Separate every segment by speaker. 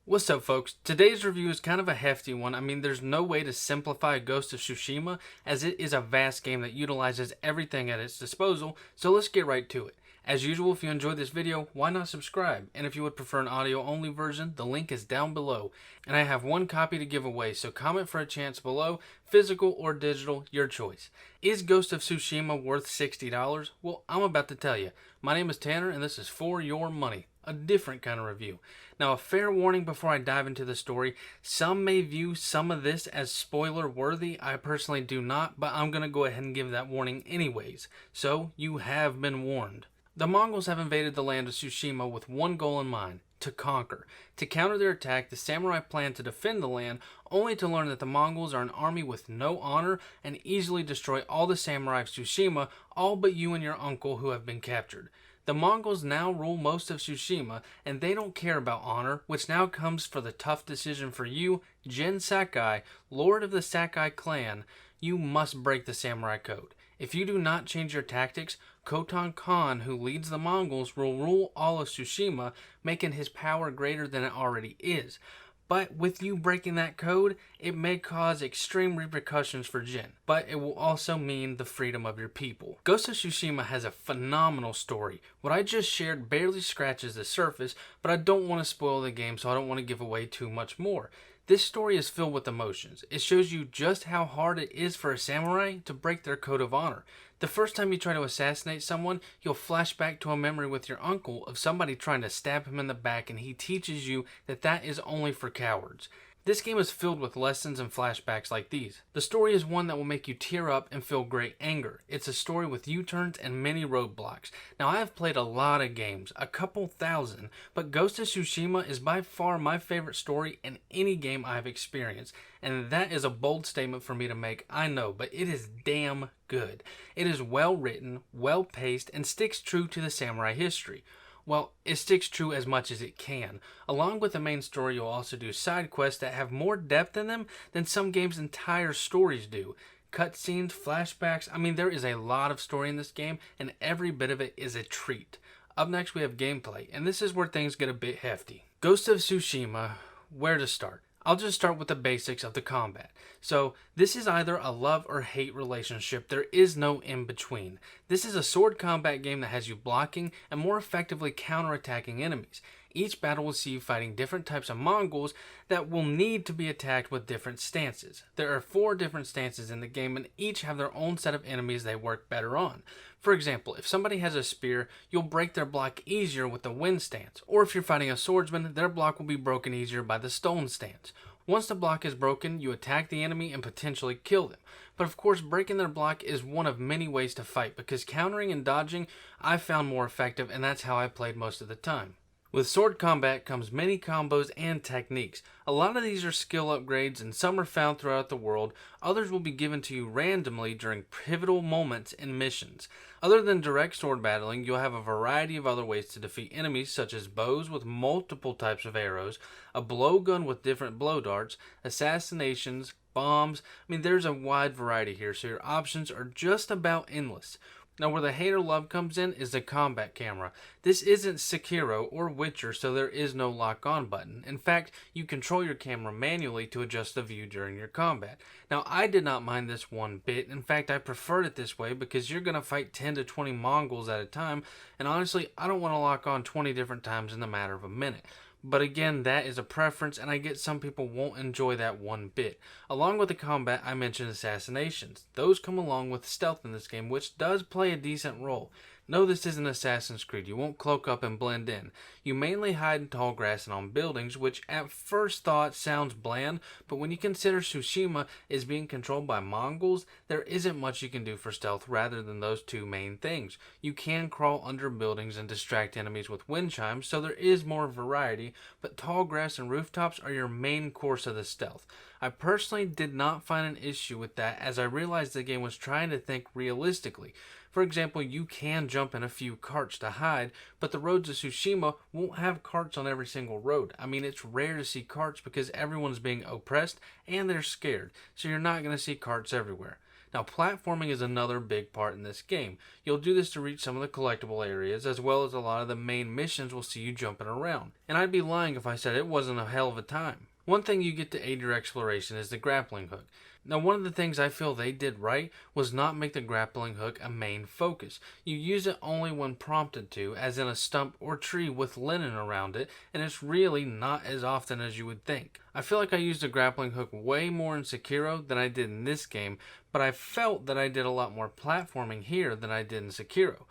Speaker 1: What's up, folks? Today's review is kind of a hefty one. There's no way to simplify Ghost of Tsushima, as it is a vast game that utilizes everything at its disposal, so let's get right to it. As usual, if you enjoyed this video, why not subscribe? And if you would prefer an audio-only version, the link is down below. And I have one copy to give away, so comment for a chance below, physical or digital, your choice. Is Ghost of Tsushima worth $60? Well, I'm about to tell you. My name is Tanner, and this is For Your Money, a different kind of review. Now, a fair warning before I dive into the story, some may view some of this as spoiler worthy. I personally do not, but I'm going to go ahead and give that warning anyways. So, you have been warned. The Mongols have invaded the land of Tsushima with one goal in mind: to conquer. To counter their attack, the samurai plan to defend the land, only to learn that the Mongols are an army with no honor and easily destroy all the samurai of Tsushima, all but you and your uncle who have been captured. The Mongols now rule most of Tsushima, and they don't care about honor, which now comes for the tough decision for you, Jin Sakai, Lord of the Sakai clan. You must break the samurai code. If you do not change your tactics, Khotan Khan, who leads the Mongols, will rule all of Tsushima, making his power greater than it already is. But with you breaking that code, it may cause extreme repercussions for Jin, but it will also mean the freedom of your people. Ghost of Tsushima has a phenomenal story. What I just shared barely scratches the surface, but I don't want to spoil the game, so I don't want to give away too much more. This story is filled with emotions. It shows you just how hard it is for a samurai to break their code of honor. The first time you try to assassinate someone, you'll flash back to a memory with your uncle of somebody trying to stab him in the back, and he teaches you that that is only for cowards. This game is filled with lessons and flashbacks like these. The story is one that will make you tear up and feel great anger. It's a story with U-turns and many roadblocks. Now, I have played a lot of games, a couple thousand, but Ghost of Tsushima is by far my favorite story in any game I've experienced. And that is a bold statement for me to make, I know, but it is damn good. It is well written, well paced, and sticks true to the samurai history. Well, it sticks true as much as it can. Along with the main story, you'll also do side quests that have more depth in them than some games' entire stories do. Cutscenes, flashbacks, there is a lot of story in this game, and every bit of it is a treat. Up next, we have gameplay, and this is where things get a bit hefty. Ghost of Tsushima, where to start? I'll just start with the basics of the combat. So, this is either a love or hate relationship. There is no in between. This is a sword combat game that has you blocking and more effectively counterattacking enemies. Each battle will see you fighting different types of Mongols that will need to be attacked with different stances. There are 4 different stances in the game, and each have their own set of enemies they work better on. For example, if somebody has a spear, you'll break their block easier with the wind stance. Or if you're fighting a swordsman, their block will be broken easier by the stone stance. Once the block is broken, you attack the enemy and potentially kill them. But of course, breaking their block is one of many ways to fight, because countering and dodging I found more effective, and that's how I played most of the time. With sword combat comes many combos and techniques. A lot of these are skill upgrades, and some are found throughout the world. Others will be given to you randomly during pivotal moments in missions. Other than direct sword battling, you'll have a variety of other ways to defeat enemies, such as bows with multiple types of arrows, a blowgun with different blow darts, assassinations, bombs. There's a wide variety here, so your options are just about endless. Now, where the hate or love comes in is the combat camera. This isn't Sekiro or Witcher, so there is no lock-on button. In fact, you control your camera manually to adjust the view during your combat. Now, I did not mind this one bit. In fact, I preferred it this way because you're going to fight 10 to 20 Mongols at a time, and honestly, I don't want to lock on 20 different times in the matter of a minute. But again, that is a preference, and I get some people won't enjoy that one bit. Along with the combat, I mentioned assassinations. Those come along with stealth in this game, which does play a decent role. No, this isn't Assassin's Creed. You won't cloak up and blend in. You mainly hide in tall grass and on buildings, which at first thought sounds bland, but when you consider Tsushima is being controlled by Mongols, there isn't much you can do for stealth rather than those 2 main things. You can crawl under buildings and distract enemies with wind chimes, so there is more variety, but tall grass and rooftops are your main course of the stealth. I personally did not find an issue with that, as I realized the game was trying to think realistically. For example, you can jump in a few carts to hide, but the roads of Tsushima won't have carts on every single road. It's rare to see carts because everyone's being oppressed and they're scared, so you're not going to see carts everywhere. Now, platforming is another big part in this game. You'll do this to reach some of the collectible areas, as well as a lot of the main missions will see you jumping around. And I'd be lying if I said it wasn't a hell of a time. One thing you get to aid your exploration is the grappling hook. Now, one of the things I feel they did right was not make the grappling hook a main focus. You use it only when prompted to, as in a stump or tree with linen around it, and it's really not as often as you would think. I feel like I used the grappling hook way more in Sekiro than I did in this game, but I felt that I did a lot more platforming here than I did in Sekiro.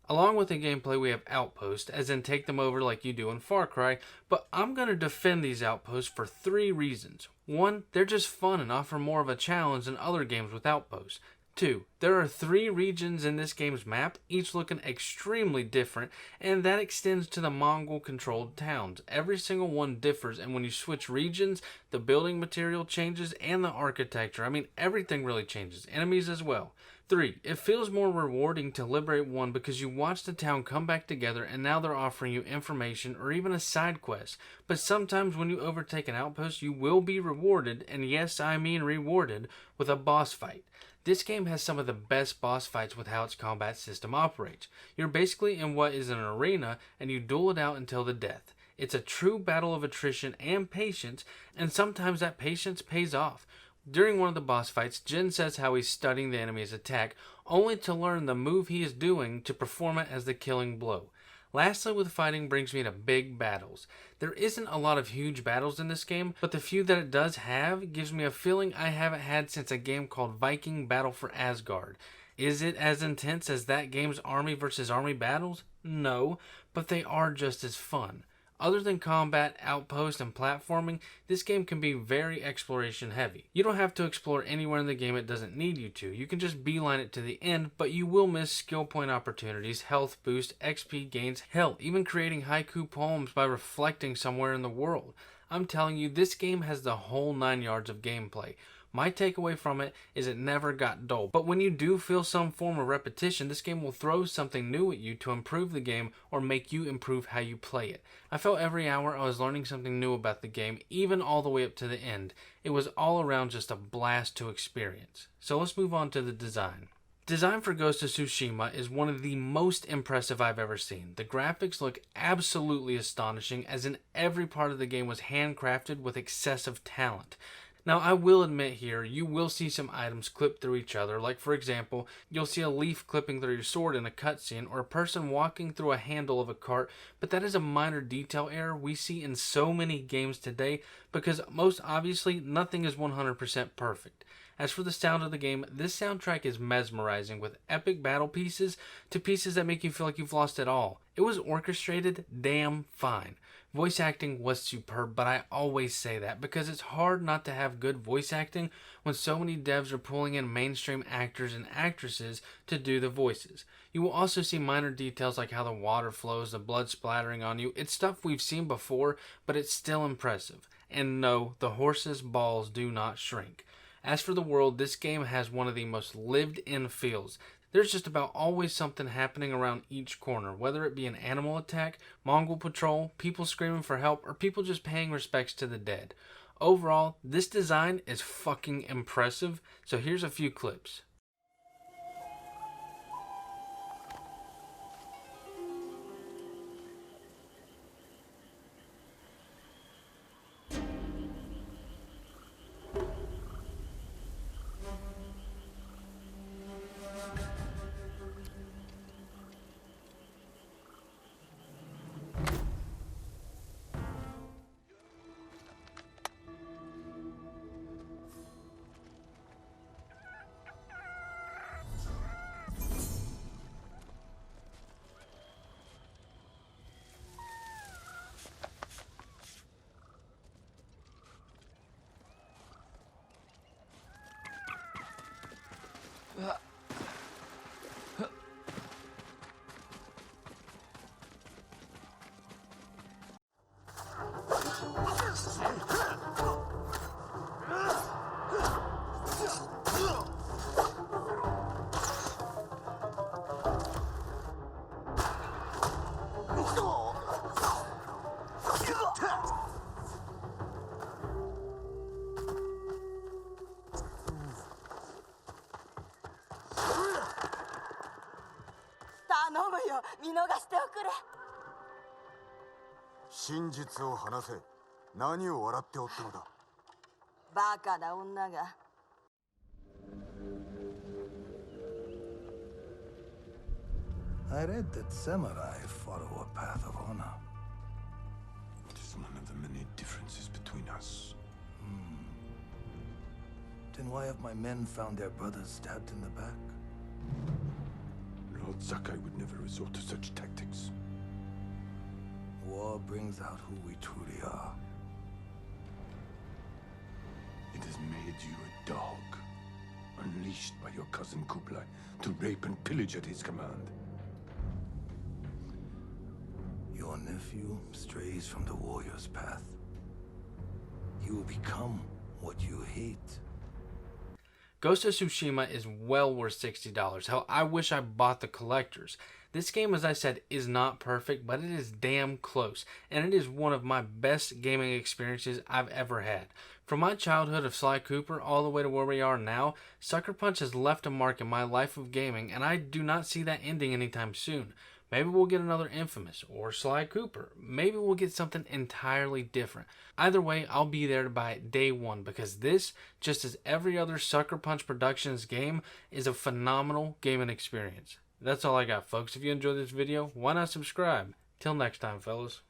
Speaker 1: Along with the gameplay, we have outposts, as in take them over like you do in Far Cry, but I'm going to defend these outposts for 3 reasons. 1, they're just fun and offer more of a challenge than other games with outposts. 2, there are 3 regions in this game's map, each looking extremely different, and that extends to the Mongol-controlled towns. Every single one differs, and when you switch regions, the building material changes and the architecture. I mean, everything really changes, enemies as well. 3, it feels more rewarding to liberate one because you watch the town come back together and now they're offering you information or even a side quest. But sometimes when you overtake an outpost, you will be rewarded, and yes, I mean rewarded, with a boss fight. This game has some of the best boss fights with how its combat system operates. You're basically in what is an arena and you duel it out until the death. It's a true battle of attrition and patience, and sometimes that patience pays off. During one of the boss fights, Jin says how he's studying the enemy's attack, only to learn the move he is doing to perform it as the killing blow. Lastly, with fighting brings me to big battles. There isn't a lot of huge battles in this game, but the few that it does have gives me a feeling I haven't had since a game called Viking Battle for Asgard. Is it as intense as that game's army versus army battles? No, but they are just as fun. Other than combat, outposts, and platforming, this game can be very exploration heavy. You don't have to explore anywhere in the game it doesn't need you to. You can just beeline it to the end, but you will miss skill point opportunities, health boost, XP gains, hell, even creating haiku poems by reflecting somewhere in the world. I'm telling you, this game has the whole 9 yards of gameplay. My takeaway from it is it never got dull, but when you do feel some form of repetition, this game will throw something new at you to improve the game or make you improve how you play it. I felt every hour I was learning something new about the game, even all the way up to the end. It was all around just a blast to experience. So let's move on to the design. Design for Ghost of Tsushima is one of the most impressive I've ever seen. The graphics look absolutely astonishing, as in every part of the game was handcrafted with excessive talent. Now, I will admit here, you will see some items clip through each other, like for example, you'll see a leaf clipping through your sword in a cutscene, or a person walking through a handle of a cart, but that is a minor detail error we see in so many games today, because most obviously, nothing is 100% perfect. As for the sound of the game, this soundtrack is mesmerizing, with epic battle pieces to pieces that make you feel like you've lost it all. It was orchestrated damn fine. Voice acting was superb, but I always say that because it's hard not to have good voice acting when so many devs are pulling in mainstream actors and actresses to do the voices. You will also see minor details like how the water flows, the blood splattering on you. It's stuff we've seen before, but it's still impressive. And no, the horse's balls do not shrink. As for the world, this game has one of the most lived-in feels. There's just about always something happening around each corner, whether it be an animal attack, Mongol patrol, people screaming for help, or people just paying respects to the dead. Overall, this design is fucking impressive, so here's a few clips.
Speaker 2: 見逃しておくれ。
Speaker 3: 真実を話せ。何を笑っておったのだ。
Speaker 2: バカな女が。
Speaker 4: I read that samurai follow a path of honor.
Speaker 5: It is one of the many differences between us.
Speaker 4: Then why have my men found their brothers stabbed in the back?
Speaker 5: Lord Sakai would never resort to such tactics.
Speaker 4: War brings out who we truly are.
Speaker 5: It has made you a dog, unleashed by your cousin Kublai to rape and pillage at his command.
Speaker 4: Your nephew strays from the warrior's path. He will become what you hate.
Speaker 1: Ghost of Tsushima is well worth $60. Hell, I wish I bought the collectors. This game, as I said, is not perfect, but it is damn close, and it is one of my best gaming experiences I've ever had. From my childhood of Sly Cooper all the way to where we are now, Sucker Punch has left a mark in my life of gaming, and I do not see that ending anytime soon. Maybe we'll get another Infamous or Sly Cooper. Maybe we'll get something entirely different. Either way, I'll be there to buy it day one because this, just as every other Sucker Punch Productions game, is a phenomenal gaming experience. That's all I got, folks. If you enjoyed this video, why not subscribe? Till next time, fellas.